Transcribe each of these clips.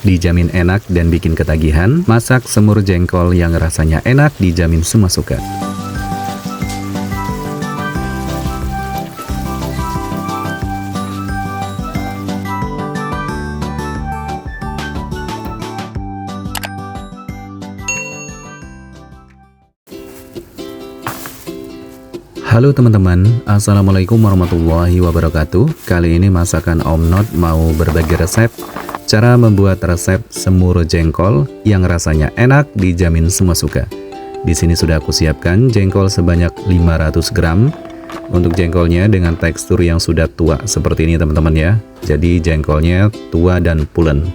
dijamin enak dan bikin ketagihan. Masak semur jengkol yang rasanya enak dijamin semua suka. Halo teman-teman, Assalamualaikum warahmatullahi wabarakatuh. Kali ini masakan Om Not mau berbagi resep cara membuat resep semur jengkol yang rasanya enak dijamin semua suka. Di sini sudah aku siapkan jengkol sebanyak 500 gram. Untuk jengkolnya dengan tekstur yang sudah tua seperti ini teman-teman ya. Jadi jengkolnya tua dan pulen.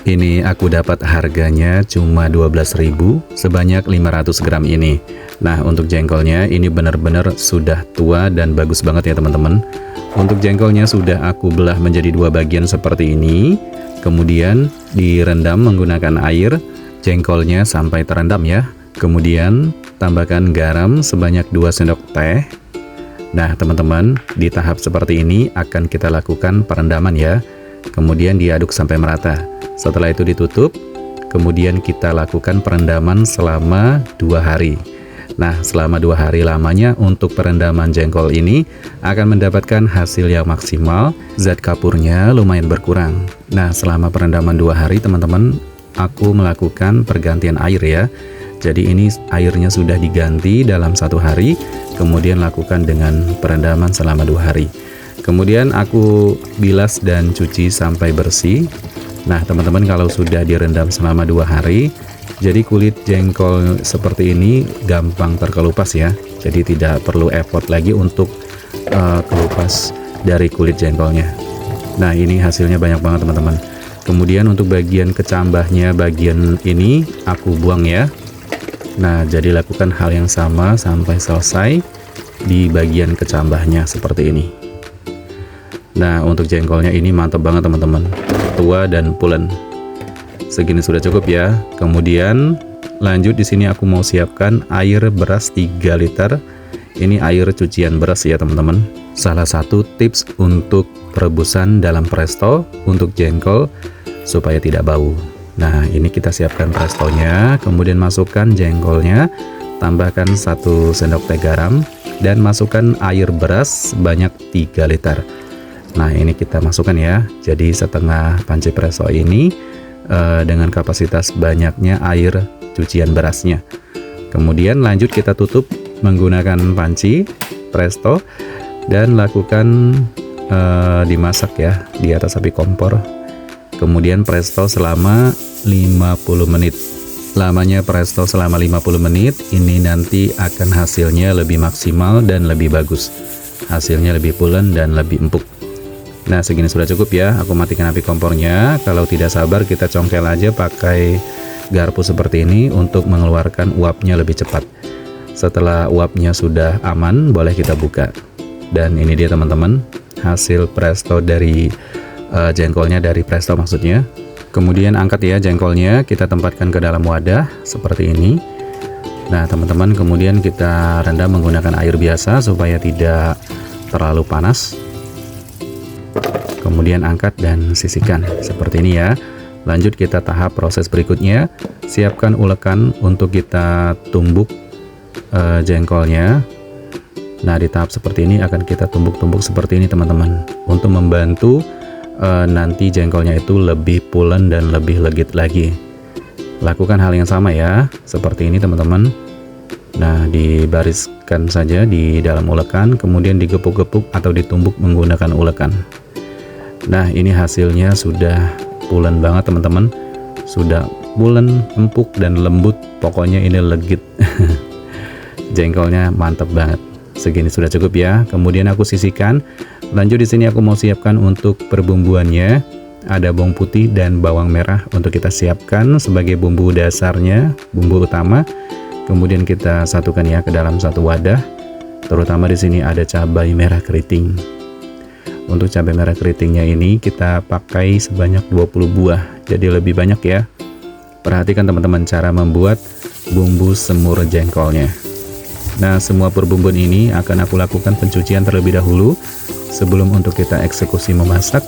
Ini aku dapat harganya cuma 12.000 sebanyak 500 gram ini. Nah, untuk jengkolnya ini benar-benar sudah tua dan bagus banget ya teman-teman. Untuk jengkolnya sudah aku belah menjadi dua bagian seperti ini. Kemudian direndam menggunakan air jengkolnya sampai terendam ya. Kemudian tambahkan garam sebanyak 2 sendok teh. Nah teman-teman, di tahap seperti ini akan kita lakukan perendaman ya. Kemudian diaduk sampai merata. Setelah itu ditutup. Kemudian kita lakukan perendaman selama 2 hari. Nah, selama 2 hari lamanya untuk perendaman jengkol ini akan mendapatkan hasil yang maksimal, zat kapurnya lumayan berkurang. Nah, selama perendaman 2 hari teman-teman, aku melakukan pergantian air ya. Jadi ini airnya sudah diganti dalam 1 hari, kemudian lakukan dengan perendaman selama 2 hari. Kemudian aku bilas dan cuci sampai bersih. Nah, teman-teman kalau sudah direndam selama 2 hari, jadi kulit jengkol seperti ini gampang terkelupas ya. Jadi tidak perlu effort lagi untuk kelupas dari kulit jengkolnya. Nah, ini hasilnya banyak banget teman-teman. Kemudian untuk bagian kecambahnya, bagian ini aku buang ya. Nah, jadi lakukan hal yang sama sampai selesai di bagian kecambahnya seperti ini. Nah, untuk jengkolnya ini mantap banget teman-teman, tua dan pulen. Segini sudah cukup ya. Kemudian lanjut di sini aku mau siapkan air beras 3 liter. Ini air cucian beras ya teman-teman. Salah satu tips untuk perebusan dalam presto untuk jengkol supaya tidak bau. Nah, ini kita siapkan prestonya, kemudian masukkan jengkolnya, tambahkan 1 sendok teh garam dan masukkan air beras sebanyak 3 liter. Nah, ini kita masukkan ya. Jadi setengah panci presto ini dengan kapasitas banyaknya air cucian berasnya. Kemudian lanjut kita tutup menggunakan panci presto dan lakukan dimasak ya di atas api kompor. Kemudian presto selama 50 menit. Lamanya presto selama 50 menit, ini nanti akan hasilnya lebih maksimal dan lebih bagus. Hasilnya lebih pulen dan lebih empuk. Nah, segini sudah cukup ya. Aku matikan api kompornya. Kalau tidak sabar kita congkel aja pakai garpu seperti ini untuk mengeluarkan uapnya lebih cepat. Setelah uapnya sudah aman, boleh kita buka. Dan ini dia teman-teman, hasil presto dari jengkolnya, dari presto maksudnya. Kemudian angkat ya jengkolnya, kita tempatkan ke dalam wadah seperti ini. Nah teman-teman, kemudian kita rendam menggunakan air biasa supaya tidak terlalu panas. Kemudian angkat dan sisihkan seperti ini ya. Lanjut kita tahap proses berikutnya. Siapkan ulekan untuk kita tumbuk jengkolnya. Nah, di tahap seperti ini akan kita tumbuk-tumbuk seperti ini teman-teman, untuk membantu nanti jengkolnya itu lebih pulen dan lebih legit lagi. Lakukan hal yang sama ya, seperti ini teman-teman. Nah, dibariskan saja di dalam ulekan, kemudian digepuk-gepuk atau ditumbuk menggunakan ulekan. Nah, ini hasilnya sudah pulen banget teman-teman. Sudah pulen, empuk dan lembut. Pokoknya ini legit. Jengkolnya mantap banget. Segini sudah cukup ya. Kemudian aku sisihkan. Lanjut di sini aku mau siapkan untuk perbumbuannya. Ada bawang putih dan bawang merah untuk kita siapkan sebagai bumbu dasarnya, bumbu utama. Kemudian kita satukan ya ke dalam satu wadah. Terutama di sini ada cabai merah keriting. Untuk cabai merah keritingnya ini kita pakai sebanyak 20 buah. Jadi lebih banyak ya. Perhatikan teman-teman cara membuat bumbu semur jengkolnya. Nah, semua perbumbuan ini akan aku lakukan pencucian terlebih dahulu sebelum untuk kita eksekusi memasak,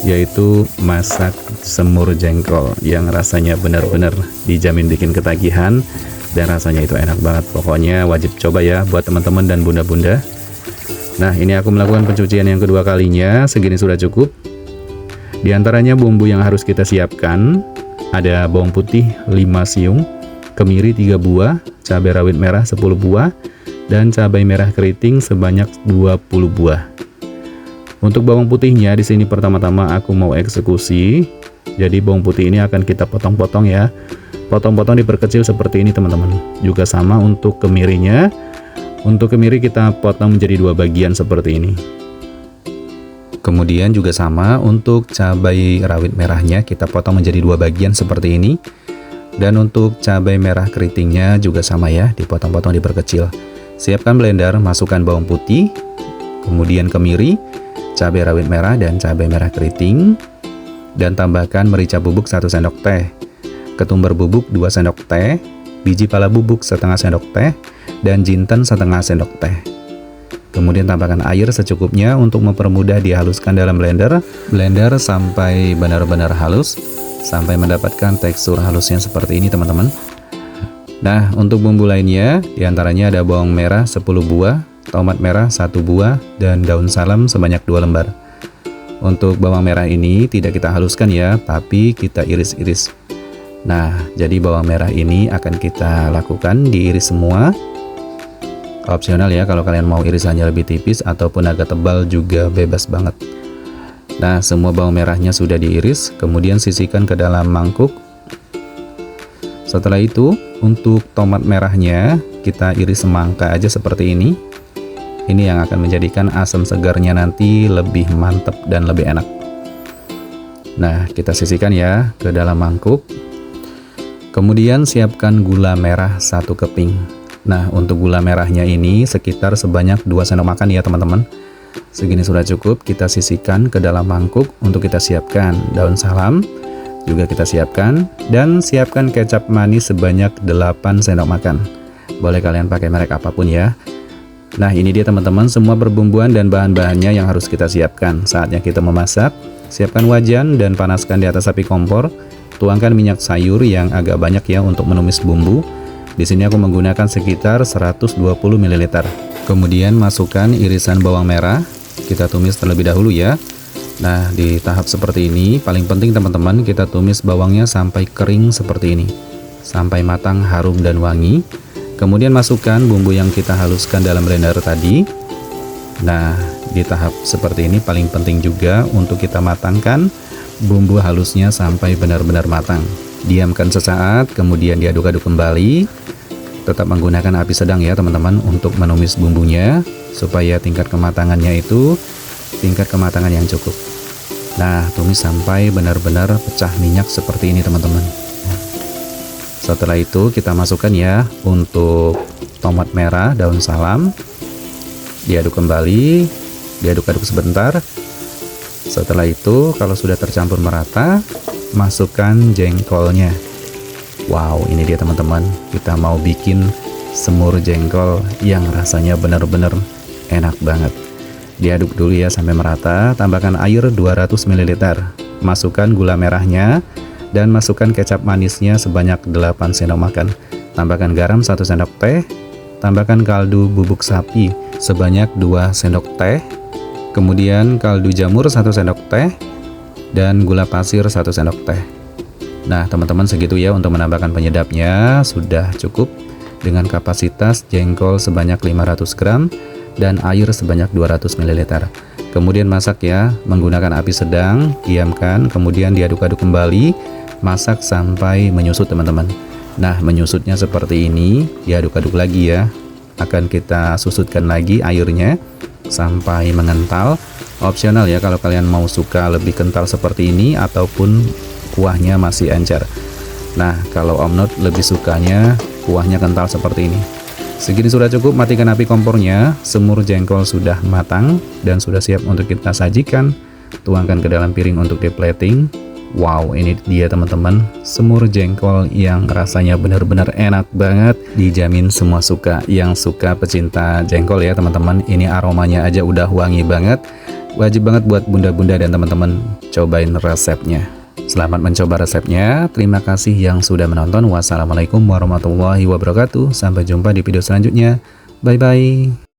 yaitu masak semur jengkol yang rasanya benar-benar dijamin bikin ketagihan dan rasanya itu enak banget. Pokoknya wajib coba ya buat teman-teman dan bunda-bunda. Nah, ini aku melakukan pencucian yang kedua kalinya, segini sudah cukup. Di antaranya bumbu yang harus kita siapkan ada bawang putih 5 siung, kemiri 3 buah, cabai rawit merah 10 buah, dan cabai merah keriting sebanyak 20 buah. Untuk bawang putihnya di sini pertama-tama aku mau eksekusi. Jadi bawang putih ini akan kita potong-potong ya. Potong-potong diperkecil seperti ini teman-teman. Juga sama untuk kemirinya. Untuk kemiri kita potong menjadi 2 bagian seperti ini. Kemudian juga sama untuk cabai rawit merahnya kita potong menjadi 2 bagian seperti ini. Dan untuk cabai merah keritingnya juga sama ya, dipotong-potong diperkecil. Siapkan blender, masukkan bawang putih, kemudian kemiri, cabai rawit merah dan cabai merah keriting, dan tambahkan merica bubuk 1 sendok teh, ketumbar bubuk 2 sendok teh, biji pala bubuk setengah sendok teh, dan jinten setengah sendok teh. Kemudian tambahkan air secukupnya untuk mempermudah dihaluskan dalam blender. Blender sampai benar-benar halus, sampai mendapatkan tekstur halusnya seperti ini teman-teman. Nah, untuk bumbu lainnya diantaranya ada bawang merah 10 buah, tomat merah 1 buah, dan daun salam sebanyak 2 lembar. Untuk bawang merah ini tidak kita haluskan ya, tapi kita iris-iris. Nah, jadi bawang merah ini akan kita lakukan diiris semua. Opsional ya, kalau kalian mau irisannya lebih tipis ataupun agak tebal juga bebas banget. Nah, semua bawang merahnya sudah diiris, kemudian sisihkan ke dalam mangkuk. Setelah itu, untuk tomat merahnya kita iris semangka aja seperti ini. Ini yang akan menjadikan asam segarnya nanti lebih mantap dan lebih enak. Nah, kita sisihkan ya ke dalam mangkuk. Kemudian siapkan gula merah 1 keping. Nah, untuk gula merahnya ini sekitar sebanyak 2 sendok makan ya teman-teman. Segini sudah cukup, kita sisihkan ke dalam mangkuk. Untuk kita siapkan daun salam juga kita siapkan, dan siapkan kecap manis sebanyak 8 sendok makan. Boleh kalian pakai merek apapun ya. Nah, ini dia teman-teman semua perbumbuan dan bahan-bahannya yang harus kita siapkan. Saatnya kita memasak. Siapkan wajan dan panaskan di atas api kompor. Tuangkan minyak sayur yang agak banyak ya untuk menumis bumbu. Di sini aku menggunakan sekitar 120 ml. Kemudian masukkan irisan bawang merah. Kita tumis terlebih dahulu ya. Nah, di tahap seperti ini paling penting teman-teman kita tumis bawangnya sampai kering seperti ini. Sampai matang, harum dan wangi. Kemudian masukkan bumbu yang kita haluskan dalam blender tadi. Nah, di tahap seperti ini paling penting juga untuk kita matangkan bumbu halusnya sampai benar-benar matang. Diamkan sesaat, kemudian diaduk-aduk kembali. Tetap menggunakan api sedang ya teman-teman untuk menumis bumbunya, supaya tingkat kematangannya itu tingkat kematangan yang cukup. Nah, tumis sampai benar-benar pecah minyak seperti ini teman-teman. Setelah itu kita masukkan ya untuk tomat merah, daun salam. Diaduk kembali, diaduk-aduk sebentar. Setelah itu kalau sudah tercampur merata, masukkan jengkolnya. Wow, ini dia teman-teman, kita mau bikin semur jengkol yang rasanya benar-benar enak banget. Diaduk dulu ya sampai merata, tambahkan air 200 ml. Masukkan gula merahnya dan masukkan kecap manisnya sebanyak 8 sendok makan. Tambahkan garam 1 sendok teh, tambahkan kaldu bubuk sapi sebanyak 2 sendok teh. Kemudian kaldu jamur 1 sendok teh dan gula pasir 1 sendok teh. Nah teman-teman, segitu ya untuk menambahkan penyedapnya. Sudah cukup dengan kapasitas jengkol sebanyak 500 gram dan air sebanyak 200 ml. Kemudian masak ya menggunakan api sedang, diamkan, kemudian diaduk-aduk kembali. Masak sampai menyusut teman-teman. Nah, menyusutnya seperti ini, diaduk-aduk lagi ya. Akan kita susutkan lagi airnya sampai mengental. Opsional ya kalau kalian mau suka lebih kental seperti ini ataupun kuahnya masih encer. Nah, kalau Om Not lebih sukanya kuahnya kental seperti ini. Segini sudah cukup, matikan api kompornya. Semur jengkol sudah matang dan sudah siap untuk kita sajikan. Tuangkan ke dalam piring untuk di plating. Wow, ini dia teman-teman, semur jengkol yang rasanya benar-benar enak banget. Dijamin semua suka. Yang suka pecinta jengkol ya teman-teman. Ini aromanya aja udah wangi banget. Wajib banget buat bunda-bunda dan teman-teman cobain resepnya. Selamat mencoba resepnya. Terima kasih yang sudah menonton. Wassalamualaikum warahmatullahi wabarakatuh. Sampai jumpa di video selanjutnya. Bye-bye.